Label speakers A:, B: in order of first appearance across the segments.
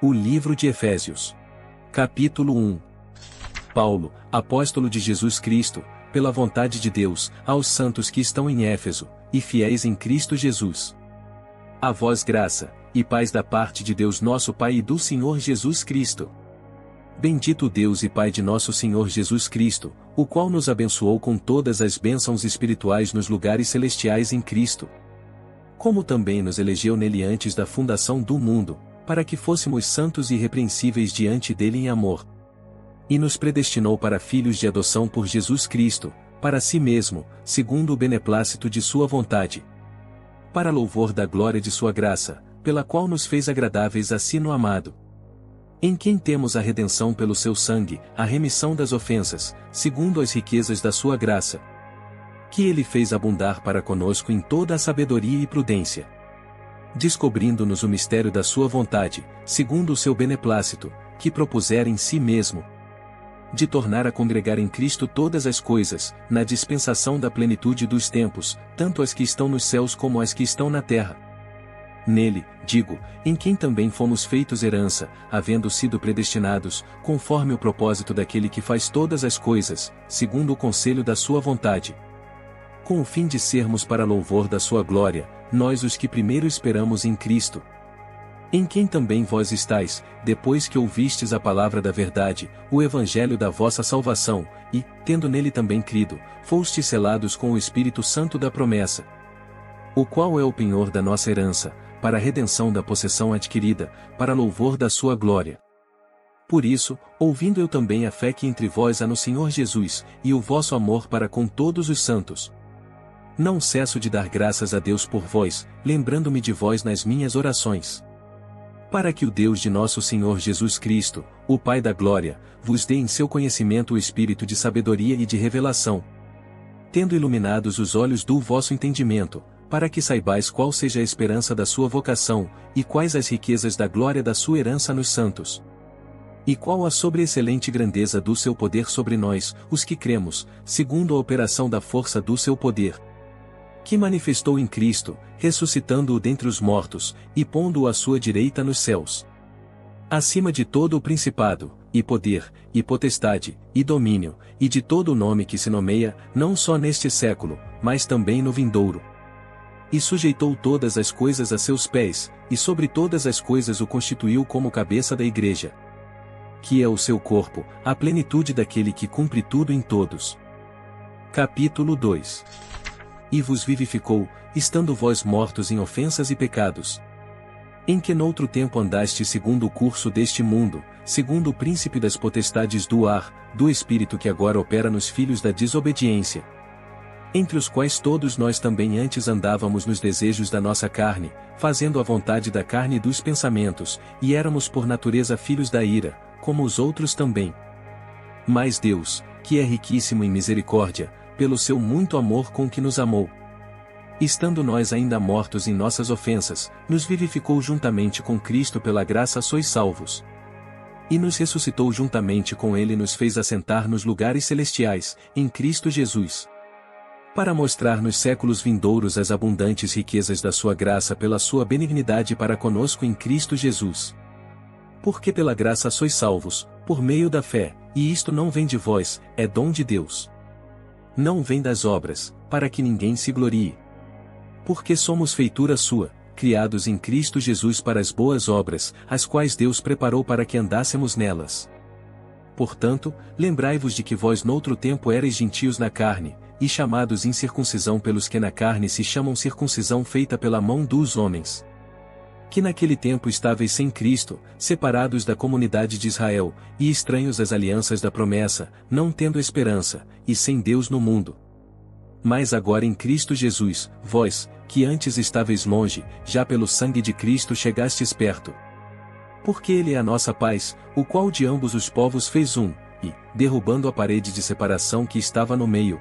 A: O livro de Efésios. Capítulo 1. Paulo, apóstolo de Jesus Cristo, pela vontade de Deus, aos santos que estão em Éfeso, e fiéis em Cristo Jesus. A vós graça, e paz da parte de Deus nosso Pai e do Senhor Jesus Cristo. Bendito Deus e Pai de nosso Senhor Jesus Cristo, o qual nos abençoou com todas as bênçãos espirituais nos lugares celestiais em Cristo. Como também nos elegeu nele antes da fundação do mundo, para que fôssemos santos e irrepreensíveis diante dele em amor. E nos predestinou para filhos de adoção por Jesus Cristo, para si mesmo, segundo o beneplácito de sua vontade. Para louvor da glória de sua graça, pela qual nos fez agradáveis a si no amado. Em quem temos a redenção pelo seu sangue, a remissão das ofensas, segundo as riquezas da sua graça. Que ele fez abundar para conosco em toda a sabedoria e prudência. Descobrindo-nos o mistério da sua vontade, segundo o seu beneplácito, que propusera em si mesmo, de tornar a congregar em Cristo todas as coisas, na dispensação da plenitude dos tempos, tanto as que estão nos céus como as que estão na terra. Nele, digo, em quem também fomos feitos herança, havendo sido predestinados, conforme o propósito daquele que faz todas as coisas, segundo o conselho da sua vontade, com o fim de sermos para louvor da sua glória, nós os que primeiro esperamos em Cristo. Em quem também vós estáis, depois que ouvistes a palavra da verdade, o evangelho da vossa salvação, e, tendo nele também crido, fostes selados com o Espírito Santo da promessa, o qual é o penhor da nossa herança, para a redenção da possessão adquirida, para louvor da sua glória. Por isso, ouvindo eu também a fé que entre vós há no Senhor Jesus, e o vosso amor para com todos os santos, não cesso de dar graças a Deus por vós, lembrando-me de vós nas minhas orações. Para que o Deus de nosso Senhor Jesus Cristo, o Pai da glória, vos dê em seu conhecimento o espírito de sabedoria e de revelação, tendo iluminados os olhos do vosso entendimento, para que saibais qual seja a esperança da sua vocação, e quais as riquezas da glória da sua herança nos santos. E qual a sobreexcelente grandeza do seu poder sobre nós, os que cremos, segundo a operação da força do seu poder, que manifestou em Cristo, ressuscitando-o dentre os mortos, e pondo-o à sua direita nos céus, acima de todo o principado, e poder, e potestade, e domínio, e de todo o nome que se nomeia, não só neste século, mas também no vindouro. E sujeitou todas as coisas a seus pés, e sobre todas as coisas o constituiu como cabeça da igreja, que é o seu corpo, a plenitude daquele que cumpre tudo em todos. Capítulo 2. E vos vivificou, estando vós mortos em ofensas e pecados, em que noutro tempo andaste segundo o curso deste mundo, segundo o príncipe das potestades do ar, do espírito que agora opera nos filhos da desobediência, entre os quais todos nós também antes andávamos nos desejos da nossa carne, fazendo a vontade da carne e dos pensamentos, e éramos por natureza filhos da ira, como os outros também. Mas Deus, que é riquíssimo em misericórdia, pelo seu muito amor com que nos amou, estando nós ainda mortos em nossas ofensas, nos vivificou juntamente com Cristo, pela graça sois salvos. E nos ressuscitou juntamente com ele e nos fez assentar nos lugares celestiais, em Cristo Jesus, para mostrar nos séculos vindouros as abundantes riquezas da sua graça pela sua benignidade para conosco em Cristo Jesus. Porque pela graça sois salvos, por meio da fé, e isto não vem de vós, é dom de Deus. Não vem das obras, para que ninguém se glorie. Porque somos feitura sua, criados em Cristo Jesus para as boas obras, as quais Deus preparou para que andássemos nelas. Portanto, lembrai-vos de que vós noutro tempo erais gentios na carne, e chamados incircuncisão pelos que na carne se chamam circuncisão feita pela mão dos homens. Que naquele tempo estáveis sem Cristo, separados da comunidade de Israel, e estranhos às alianças da promessa, não tendo esperança, e sem Deus no mundo. Mas agora em Cristo Jesus, vós, que antes estáveis longe, já pelo sangue de Cristo chegastes perto. Porque ele é a nossa paz, o qual de ambos os povos fez um, e, derrubando a parede de separação que estava no meio,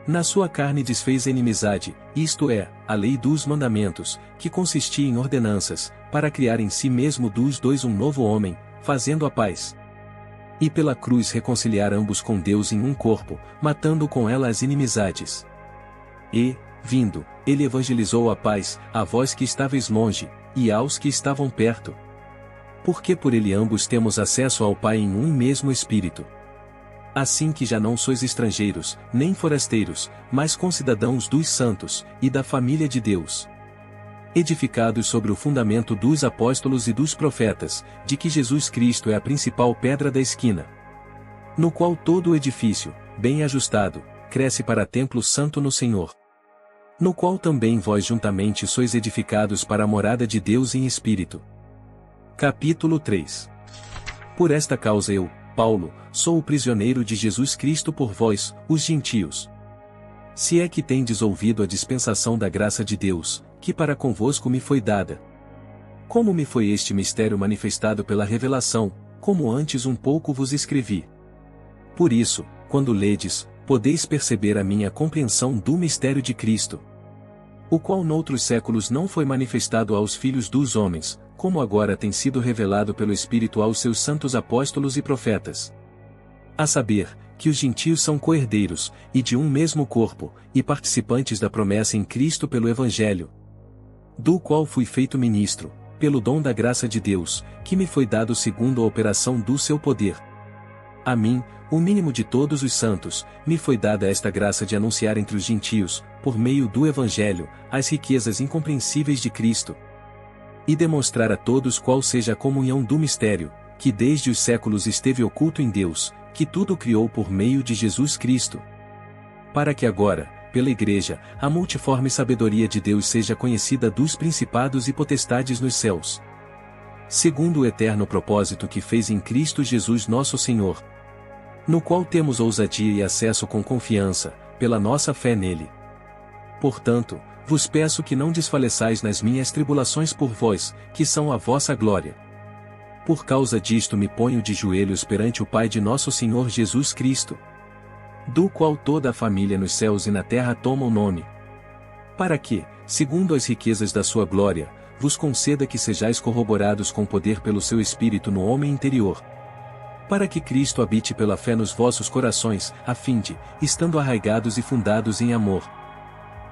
A: na sua carne desfez a inimizade, isto é, a lei dos mandamentos, que consistia em ordenanças, para criar em si mesmo dos dois um novo homem, fazendo a paz. E pela cruz reconciliar ambos com Deus em um corpo, matando com ela as inimizades. E, vindo, ele evangelizou a paz, a vós que estáveis longe, e aos que estavam perto. Porque por ele ambos temos acesso ao Pai em um mesmo Espírito. Assim que já não sois estrangeiros, nem forasteiros, mas concidadãos dos santos, e da família de Deus. Edificados sobre o fundamento dos apóstolos e dos profetas, de que Jesus Cristo é a principal pedra da esquina. No qual todo o edifício, bem ajustado, cresce para templo santo no Senhor. No qual também vós juntamente sois edificados para a morada de Deus em Espírito. Capítulo 3. Por esta causa eu, Paulo, sou o prisioneiro de Jesus Cristo por vós, os gentios. Se é que tendes ouvido a dispensação da graça de Deus, que para convosco me foi dada. Como me foi este mistério manifestado pela revelação, como antes um pouco vos escrevi. Por isso, quando ledes, podeis perceber a minha compreensão do mistério de Cristo, o qual noutros séculos não foi manifestado aos filhos dos homens, como agora tem sido revelado pelo Espírito aos seus santos apóstolos e profetas. A saber, que os gentios são coherdeiros, e de um mesmo corpo, e participantes da promessa em Cristo pelo Evangelho, do qual fui feito ministro, pelo dom da graça de Deus, que me foi dado segundo a operação do seu poder. A mim, o mínimo de todos os santos, me foi dada esta graça de anunciar entre os gentios, por meio do Evangelho, as riquezas incompreensíveis de Cristo, e demonstrar a todos qual seja a comunhão do mistério, que desde os séculos esteve oculto em Deus, que tudo criou por meio de Jesus Cristo. Para que agora, pela Igreja, a multiforme sabedoria de Deus seja conhecida dos principados e potestades nos céus, segundo o eterno propósito que fez em Cristo Jesus nosso Senhor, no qual temos ousadia e acesso com confiança, pela nossa fé nele. Portanto, vos peço que não desfaleçais nas minhas tribulações por vós, que são a vossa glória. Por causa disto me ponho de joelhos perante o Pai de nosso Senhor Jesus Cristo, do qual toda a família nos céus e na terra toma o nome, para que, segundo as riquezas da sua glória, vos conceda que sejais corroborados com poder pelo seu Espírito no homem interior, para que Cristo habite pela fé nos vossos corações, a fim de, estando arraigados e fundados em amor,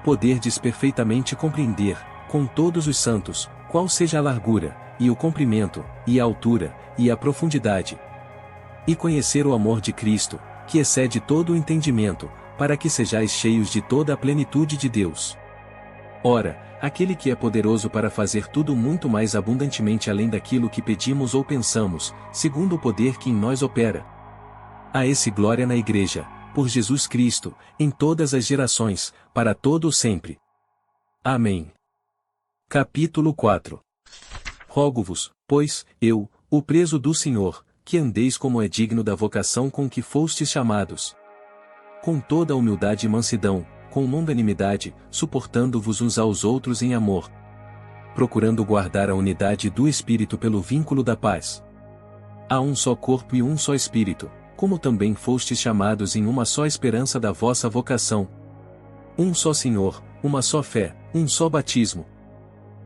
A: poderdes perfeitamente compreender, com todos os santos, qual seja a largura, e o comprimento, e a altura, e a profundidade, e conhecer o amor de Cristo, que excede todo o entendimento, para que sejais cheios de toda a plenitude de Deus. Ora, aquele que é poderoso para fazer tudo muito mais abundantemente além daquilo que pedimos ou pensamos, segundo o poder que em nós opera. A esse glória na Igreja, por Jesus Cristo, em todas as gerações, para todo o sempre. Amém. Capítulo 4. Rogo-vos, pois, eu, o preso do Senhor, que andeis como é digno da vocação com que fostes chamados, com toda a humildade e mansidão, com longanimidade, suportando-vos uns aos outros em amor, procurando guardar a unidade do Espírito pelo vínculo da paz. Há um só corpo e um só Espírito, como também fostes chamados em uma só esperança da vossa vocação. Um só Senhor, uma só fé, um só batismo.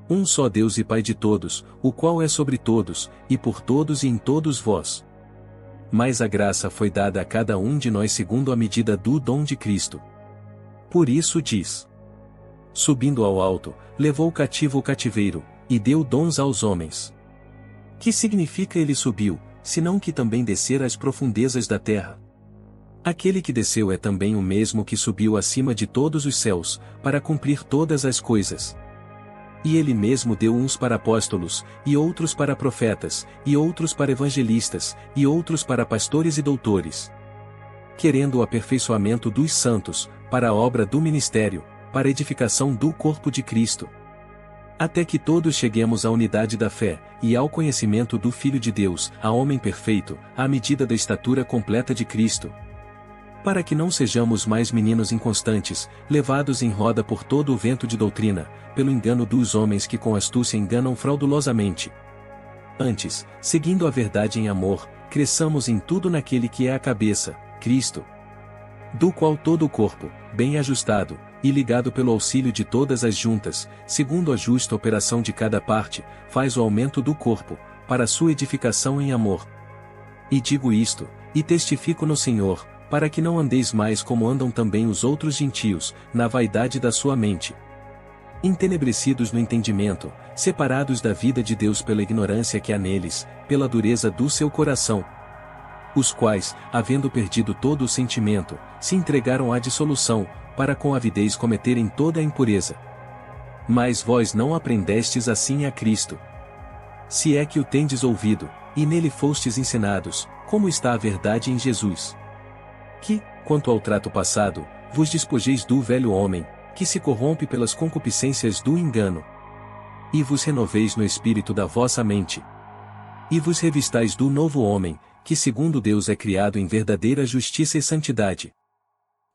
A: Um só Deus e Pai de todos, o qual é sobre todos, e por todos e em todos vós. Mas a graça foi dada a cada um de nós segundo a medida do dom de Cristo. Por isso diz: subindo ao alto, levou cativo o cativeiro, e deu dons aos homens. Que significa ele subiu, senão que também descer às profundezas da terra? Aquele que desceu é também o mesmo que subiu acima de todos os céus, para cumprir todas as coisas. E ele mesmo deu uns para apóstolos, e outros para profetas, e outros para evangelistas, e outros para pastores e doutores, querendo o aperfeiçoamento dos santos, para a obra do ministério, para a edificação do corpo de Cristo, até que todos cheguemos à unidade da fé, e ao conhecimento do Filho de Deus, a homem perfeito, à medida da estatura completa de Cristo, para que não sejamos mais meninos inconstantes, levados em roda por todo o vento de doutrina, pelo engano dos homens que com astúcia enganam fraudulosamente. Antes, seguindo a verdade em amor, cresçamos em tudo naquele que é a cabeça, Cristo, do qual todo o corpo, bem ajustado, e ligado pelo auxílio de todas as juntas, segundo a justa operação de cada parte, faz o aumento do corpo, para a sua edificação em amor. E digo isto, e testifico no Senhor, para que não andeis mais como andam também os outros gentios, na vaidade da sua mente, entenebrecidos no entendimento, separados da vida de Deus pela ignorância que há neles, pela dureza do seu coração, os quais, havendo perdido todo o sentimento, se entregaram à dissolução, para com avidez cometerem toda a impureza. Mas vós não aprendestes assim a Cristo. Se é que o tendes ouvido, e nele fostes ensinados, como está a verdade em Jesus. Que, quanto ao trato passado, vos despojeis do velho homem, que se corrompe pelas concupiscências do engano. E vos renoveis no espírito da vossa mente. E vos revistais do novo homem, que segundo Deus é criado em verdadeira justiça e santidade.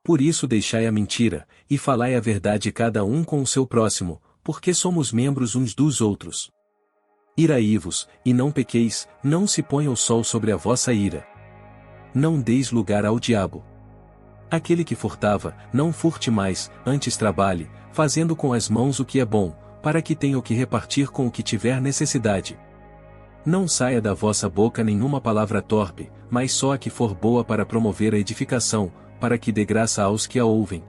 A: Por isso deixai a mentira, e falai a verdade cada um com o seu próximo, porque somos membros uns dos outros. Iraí-vos, e não pequeis, não se ponha o sol sobre a vossa ira. Não deis lugar ao diabo. Aquele que furtava, não furte mais, antes trabalhe, fazendo com as mãos o que é bom, para que tenha o que repartir com o que tiver necessidade. Não saia da vossa boca nenhuma palavra torpe, mas só a que for boa para promover a edificação, para que dê graça aos que a ouvem.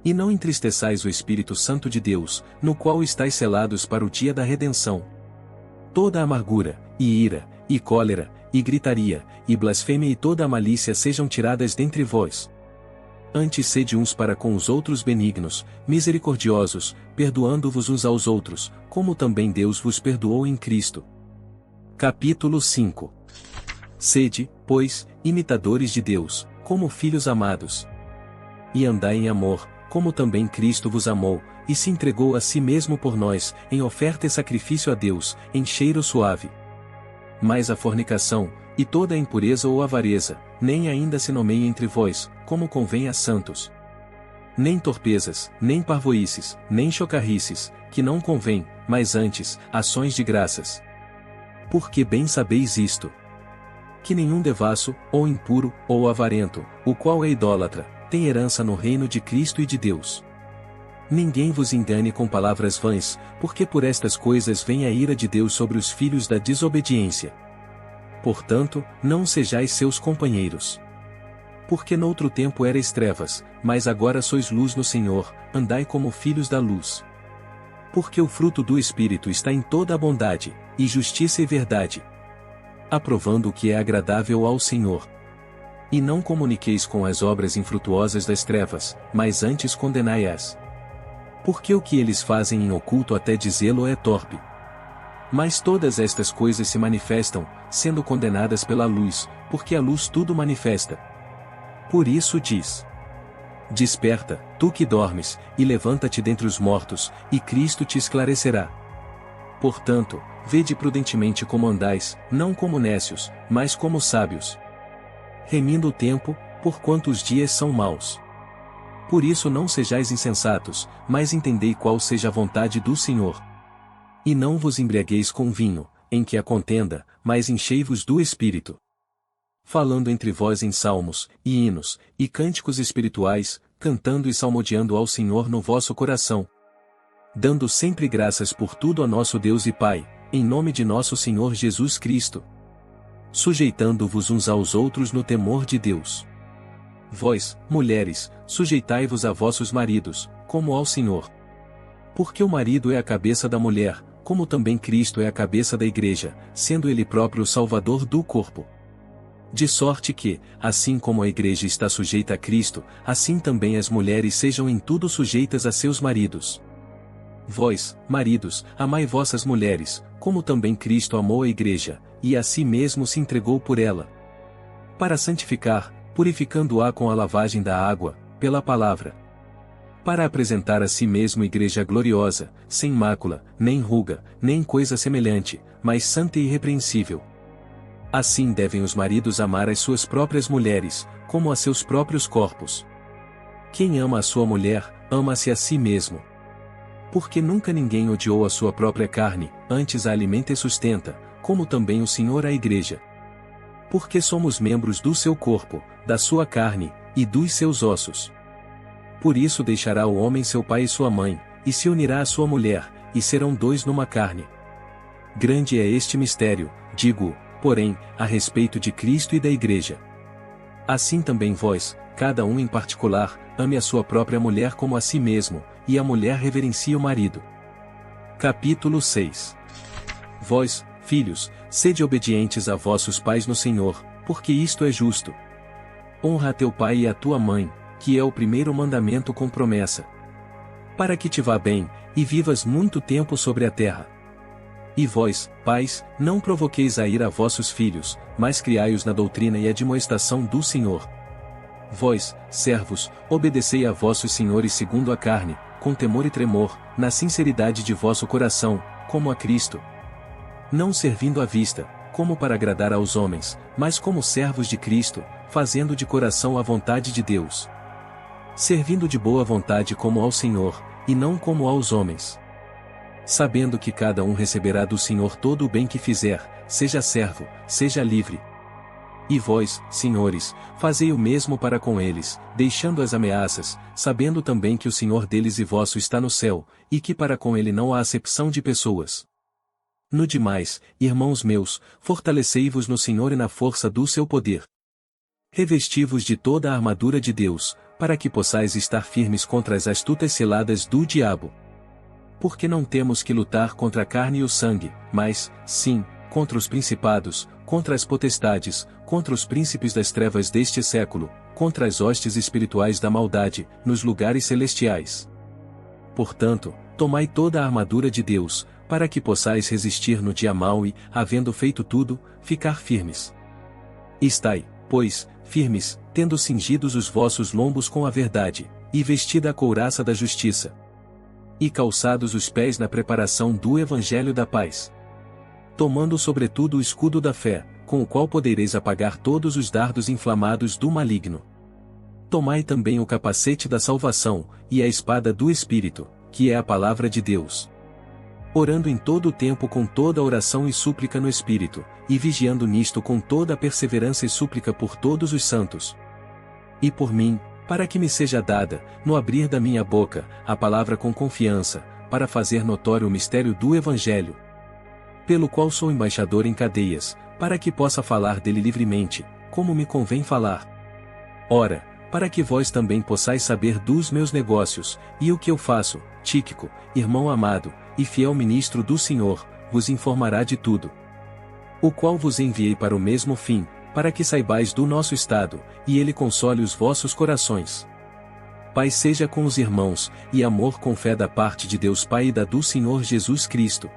A: E não entristeçais o Espírito Santo de Deus, no qual estáis selados para o dia da redenção. Toda amargura, e ira, e cólera, e gritaria, e blasfêmia e toda a malícia sejam tiradas dentre vós. Antes sede uns para com os outros benignos, misericordiosos, perdoando-vos uns aos outros, como também Deus vos perdoou em Cristo. Capítulo 5. Sede, pois, imitadores de Deus, como filhos amados. E andai em amor, como também Cristo vos amou, e se entregou a si mesmo por nós, em oferta e sacrifício a Deus, em cheiro suave. Mas a fornicação, e toda a impureza ou avareza, nem ainda se nomeie entre vós, como convém a santos. Nem torpezas, nem parvoíces, nem chocarrices, que não convém, mas antes, ações de graças. Porque bem sabeis isto: que nenhum devasso, ou impuro, ou avarento, o qual é idólatra, tem herança no reino de Cristo e de Deus. Ninguém vos engane com palavras vãs, porque por estas coisas vem a ira de Deus sobre os filhos da desobediência. Portanto, não sejais seus companheiros. Porque noutro tempo erais trevas, mas agora sois luz no Senhor, andai como filhos da luz. Porque o fruto do Espírito está em toda a bondade, e justiça e verdade, aprovando o que é agradável ao Senhor. E não comuniqueis com as obras infrutuosas das trevas, mas antes condenai-as. Porque o que eles fazem em oculto até dizê-lo é torpe. Mas todas estas coisas se manifestam, sendo condenadas pela luz, porque a luz tudo manifesta. Por isso diz: desperta, tu que dormes, e levanta-te dentre os mortos, e Cristo te esclarecerá. Portanto, vede prudentemente como andais, não como nécios, mas como sábios. Remindo o tempo, porquanto os dias são maus. Por isso não sejais insensatos, mas entendei qual seja a vontade do Senhor. E não vos embriagueis com vinho, em que há contenda, mas enchei-vos do Espírito. Falando entre vós em salmos, e hinos, e cânticos espirituais, cantando e salmodiando ao Senhor no vosso coração. Dando sempre graças por tudo a nosso Deus e Pai, em nome de nosso Senhor Jesus Cristo. Sujeitando-vos uns aos outros no temor de Deus. Vós, mulheres, sujeitai-vos a vossos maridos, como ao Senhor. Porque o marido é a cabeça da mulher, como também Cristo é a cabeça da igreja, sendo ele próprio o Salvador do corpo. De sorte que, assim como a igreja está sujeita a Cristo, assim também as mulheres sejam em tudo sujeitas a seus maridos. Vós, maridos, amai vossas mulheres, como também Cristo amou a igreja, e a si mesmo se entregou por ela. Para santificar, purificando-a com a lavagem da água, pela palavra. Para apresentar a si mesmo igreja gloriosa, sem mácula, nem ruga, nem coisa semelhante, mas santa e irrepreensível. Assim devem os maridos amar as suas próprias mulheres, como a seus próprios corpos. Quem ama a sua mulher, ama-se a si mesmo. Porque nunca ninguém odiou a sua própria carne, antes a alimenta e sustenta, como também o Senhor a igreja. Porque somos membros do seu corpo, da sua carne, e dos seus ossos. Por isso deixará o homem seu pai e sua mãe, e se unirá à sua mulher, e serão dois numa carne. Grande é este mistério, digo, porém, a respeito de Cristo e da igreja. Assim também vós, cada um em particular, ame a sua própria mulher como a si mesmo, e a mulher reverencie o marido. Capítulo 6. Vós, filhos, sede obedientes a vossos pais no Senhor, porque isto é justo. Honra a teu pai e a tua mãe, que é o primeiro mandamento com promessa, para que te vá bem, e vivas muito tempo sobre a terra. E vós, pais, não provoqueis a ira a vossos filhos, mas criai-os na doutrina e admoestação do Senhor. Vós, servos, obedecei a vossos senhores segundo a carne, com temor e tremor, na sinceridade de vosso coração, como a Cristo. Não servindo à vista, como para agradar aos homens, mas como servos de Cristo, fazendo de coração a vontade de Deus. Servindo de boa vontade como ao Senhor, e não como aos homens. Sabendo que cada um receberá do Senhor todo o bem que fizer, seja servo, seja livre. E vós, senhores, fazei o mesmo para com eles, deixando as ameaças, sabendo também que o Senhor deles e vosso está no céu, e que para com ele não há acepção de pessoas. No demais, irmãos meus, fortalecei-vos no Senhor e na força do seu poder. Revesti-vos de toda a armadura de Deus, para que possais estar firmes contra as astutas ciladas do diabo. Porque não temos que lutar contra a carne e o sangue, mas, sim, contra os principados, contra as potestades, contra os príncipes das trevas deste século, contra as hostes espirituais da maldade, nos lugares celestiais. Portanto, tomai toda a armadura de Deus, para que possais resistir no dia mau e, havendo feito tudo, ficar firmes. Estai, pois, firmes, tendo cingidos os vossos lombos com a verdade, e vestida a couraça da justiça, e calçados os pés na preparação do Evangelho da paz. Tomando sobretudo o escudo da fé, com o qual podereis apagar todos os dardos inflamados do maligno. Tomai também o capacete da salvação, e a espada do Espírito, que é a palavra de Deus. Orando em todo o tempo com toda oração e súplica no Espírito, e vigiando nisto com toda a perseverança e súplica por todos os santos. E por mim, para que me seja dada, no abrir da minha boca, a palavra com confiança, para fazer notório o mistério do Evangelho, pelo qual sou embaixador em cadeias, para que possa falar dele livremente, como me convém falar. Ora, para que vós também possais saber dos meus negócios, e o que eu faço, Tíquico, irmão amado, e fiel ministro do Senhor, vos informará de tudo. O qual vos enviei para o mesmo fim, para que saibais do nosso estado, e ele console os vossos corações. Paz seja com os irmãos, e amor com fé da parte de Deus Pai e da do Senhor Jesus Cristo.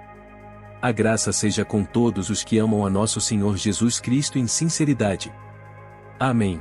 A: A graça seja com todos os que amam a nosso Senhor Jesus Cristo em sinceridade. Amém.